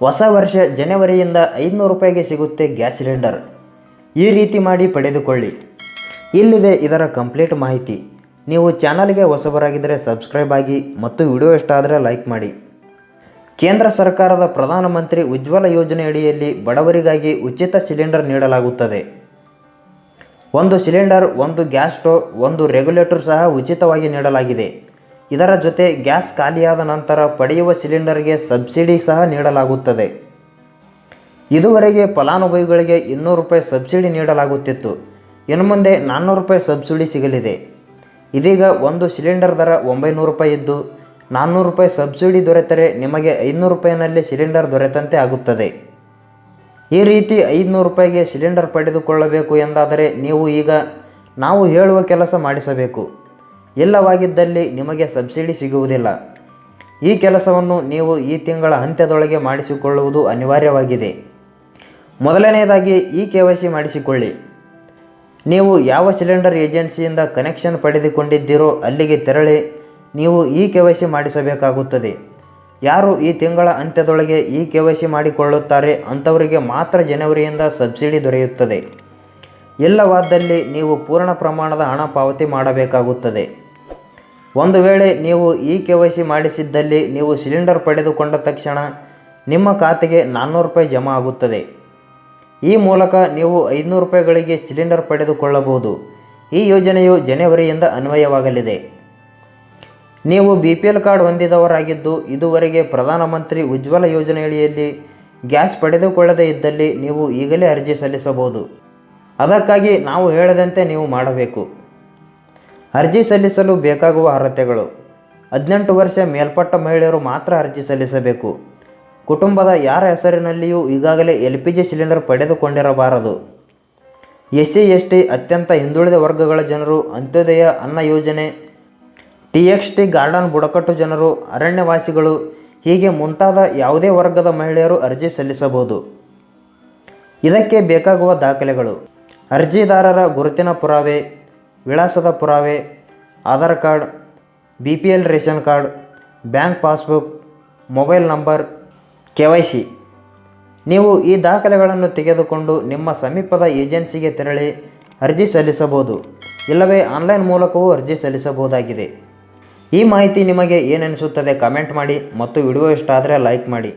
ಹೊಸ ವರ್ಷ ಜನವರಿಯಿಂದ 500 ರೂಪಾಯಿಗೆ ಸಿಗುತ್ತೆ ಗ್ಯಾಸ್ ಸಿಲಿಂಡರ್. ಈ ರೀತಿ ಮಾಡಿ ಪಡೆದುಕೊಳ್ಳಿ. ಇಲ್ಲಿದೆ ಇದರ ಕಂಪ್ಲೀಟ್ ಮಾಹಿತಿ. ನೀವು ಚಾನಲ್ಗೆ ಹೊಸಬರಾಗಿದ್ದರೆ ಸಬ್ಸ್ಕ್ರೈಬ್ ಆಗಿ ಮತ್ತು ವಿಡಿಯೋ ಇಷ್ಟ ಆದರೆ ಲೈಕ್ ಮಾಡಿ. ಕೇಂದ್ರ ಸರ್ಕಾರದ ಪ್ರಧಾನಮಂತ್ರಿ ಉಜ್ವಲ ಯೋಜನೆ ಅಡಿಯಲ್ಲಿ ಬಡವರಿಗಾಗಿ ಉಚಿತ ಸಿಲಿಂಡರ್ ನೀಡಲಾಗುತ್ತದೆ. ಒಂದು ಸಿಲಿಂಡರ್, ಒಂದು ಗ್ಯಾಸ್ ಸ್ಟೋವ್, ಒಂದು ರೆಗ್ಯುಲೇಟರ್ ಸಹ ಉಚಿತವಾಗಿ ನೀಡಲಾಗಿದೆ. ಇದರ ಜೊತೆ ಗ್ಯಾಸ್ ಖಾಲಿಯಾದ ನಂತರ ಪಡೆಯುವ ಸಿಲಿಂಡರ್ಗೆ ಸಬ್ಸಿಡಿ ಸಹ ನೀಡಲಾಗುತ್ತದೆ. ಇದುವರೆಗೆ ಫಲಾನುಭವಿಗಳಿಗೆ 200 ರೂಪಾಯಿ ಸಬ್ಸಿಡಿ ನೀಡಲಾಗುತ್ತಿತ್ತು. ಇನ್ನು ಮುಂದೆ 400 ರೂಪಾಯಿ ಸಬ್ಸಿಡಿ ಸಿಗಲಿದೆ. ಇದೀಗ ಒಂದು ಸಿಲಿಂಡರ್ ದರ 900 ರೂಪಾಯಿ ಇದ್ದು 400 ರೂಪಾಯಿ ಸಬ್ಸಿಡಿ ದೊರೆತರೆ ನಿಮಗೆ 500 ರೂಪಾಯಿನಲ್ಲಿ ಸಿಲಿಂಡರ್ ದೊರೆತಂತೆ ಆಗುತ್ತದೆ. ಈ ರೀತಿ 500 ರೂಪಾಯಿಗೆ ಸಿಲಿಂಡರ್ ಪಡೆದುಕೊಳ್ಳಬೇಕು ಎಂದಾದರೆ ನೀವು ಈಗ ನಾವು ಹೇಳುವ ಕೆಲಸ ಮಾಡಿಸಬೇಕು. ಇಲ್ಲವಾಗಿದ್ದಲ್ಲಿ ನಿಮಗೆ ಸಬ್ಸಿಡಿ ಸಿಗುವುದಿಲ್ಲ. ಈ ಕೆಲಸವನ್ನು ನೀವು ಈ ತಿಂಗಳ ಅಂತ್ಯದೊಳಗೆ ಮಾಡಿಸಿಕೊಳ್ಳುವುದು ಅನಿವಾರ್ಯವಾಗಿದೆ. ಮೊದಲನೆಯದಾಗಿ KYC ಮಾಡಿಸಿಕೊಳ್ಳಿ. ನೀವು ಯಾವ ಸಿಲಿಂಡರ್ ಏಜೆನ್ಸಿಯಿಂದ ಕನೆಕ್ಷನ್ ಪಡೆದುಕೊಂಡಿದ್ದೀರೋ ಅಲ್ಲಿಗೆ ತೆರಳಿ ನೀವು KYC ಮಾಡಿಸಬೇಕಾಗುತ್ತದೆ. ಯಾರು ಈ ತಿಂಗಳ ಅಂತ್ಯದೊಳಗೆ KYC ಮಾಡಿಕೊಳ್ಳುತ್ತಾರೆ ಅಂಥವರಿಗೆ ಮಾತ್ರ ಜನವರಿಯಿಂದ ಸಬ್ಸಿಡಿ ದೊರೆಯುತ್ತದೆ. ಇಲ್ಲವಾದಲ್ಲಿ ನೀವು ಪೂರ್ಣ ಪ್ರಮಾಣದ ಹಣ ಪಾವತಿ ಮಾಡಬೇಕಾಗುತ್ತದೆ. ಒಂದು ವೇಳೆ ನೀವು KYC ಮಾಡಿಸಿದ್ದಲ್ಲಿ ನೀವು ಸಿಲಿಂಡರ್ ಪಡೆದುಕೊಂಡ ತಕ್ಷಣ ನಿಮ್ಮ ಖಾತೆಗೆ 400 ರೂಪಾಯಿ ಜಮಾ ಆಗುತ್ತದೆ. ಈ ಮೂಲಕ ನೀವು 500 ರೂಪಾಯಿಗಳಿಗೆ ಸಿಲಿಂಡರ್ ಪಡೆದುಕೊಳ್ಳಬಹುದು. ಈ ಯೋಜನೆಯು ಜನವರಿಯಿಂದ ಅನ್ವಯವಾಗಲಿದೆ. ನೀವು BPL ಕಾರ್ಡ್ ಹೊಂದಿದವರಾಗಿದ್ದು ಇದುವರೆಗೆ ಪ್ರಧಾನಮಂತ್ರಿ ಉಜ್ವಲ ಯೋಜನೆಯಡಿಯಲ್ಲಿ ಗ್ಯಾಸ್ ಪಡೆದುಕೊಳ್ಳದೇ ಇದ್ದಲ್ಲಿ ನೀವು ಈಗಲೇ ಅರ್ಜಿ ಸಲ್ಲಿಸಬಹುದು. ಅದಕ್ಕಾಗಿ ನಾವು ಹೇಳಿದಂತೆ ನೀವು ಮಾಡಬೇಕು. ಅರ್ಜಿ ಸಲ್ಲಿಸಲು ಬೇಕಾಗುವ ಅರ್ಹತೆಗಳು: 18 ವರ್ಷ ಮೇಲ್ಪಟ್ಟ ಮಹಿಳೆಯರು ಮಾತ್ರ ಅರ್ಜಿ ಸಲ್ಲಿಸಬೇಕು. ಕುಟುಂಬದ ಯಾರ ಹೆಸರಿನಲ್ಲಿಯೂ ಈಗಾಗಲೇ LPG ಸಿಲಿಂಡರ್ ಪಡೆದುಕೊಂಡಿರಬಾರದು. SC ST ಅತ್ಯಂತ ಹಿಂದುಳಿದ ವರ್ಗಗಳ ಜನರು, ಅಂತ್ಯೋದಯ ಅನ್ನ ಯೋಜನೆ, TXT ಗಾರ್ಡನ್ ಬುಡಕಟ್ಟು ಜನರು, ಅರಣ್ಯವಾಸಿಗಳು ಹೀಗೆ ಮುಂತಾದ ಯಾವುದೇ ವರ್ಗದ ಮಹಿಳೆಯರು ಅರ್ಜಿ ಸಲ್ಲಿಸಬಹುದು. ಇದಕ್ಕೆ ಬೇಕಾಗುವ ದಾಖಲೆಗಳು: ಅರ್ಜಿದಾರರ ಗುರುತಿನ ಪುರಾವೆ, ವಿಳಾಸದ ಪುರಾವೆ, Aadhaar card, BPL ration card, bank passbook, mobile number, KYC. ನೀವು ಈ ದಾಖಲೆಗಳನ್ನು ತೆಗೆದುಕೊಂಡು ನಿಮ್ಮ ಸಮೀಪದ ಏಜೆನ್ಸಿಗೆ ತೆರಳಿ ಅರ್ಜಿ ಸಲ್ಲಿಸಬಹುದು. ಇಲ್ಲವೇ ಆನ್ಲೈನ್ ಮೂಲಕವೂ ಅರ್ಜಿ ಸಲ್ಲಿಸಬಹುದಾಗಿದೆ. ಈ ಮಾಹಿತಿ ನಿಮಗೆ ಏನೆನಿಸುತ್ತದೆ ಕಾಮೆಂಟ್ ಮಾಡಿ ಮತ್ತು ವಿಡಿಯೋ ಇಷ್ಟ ಆದರೆ ಲೈಕ್ ಮಾಡಿ.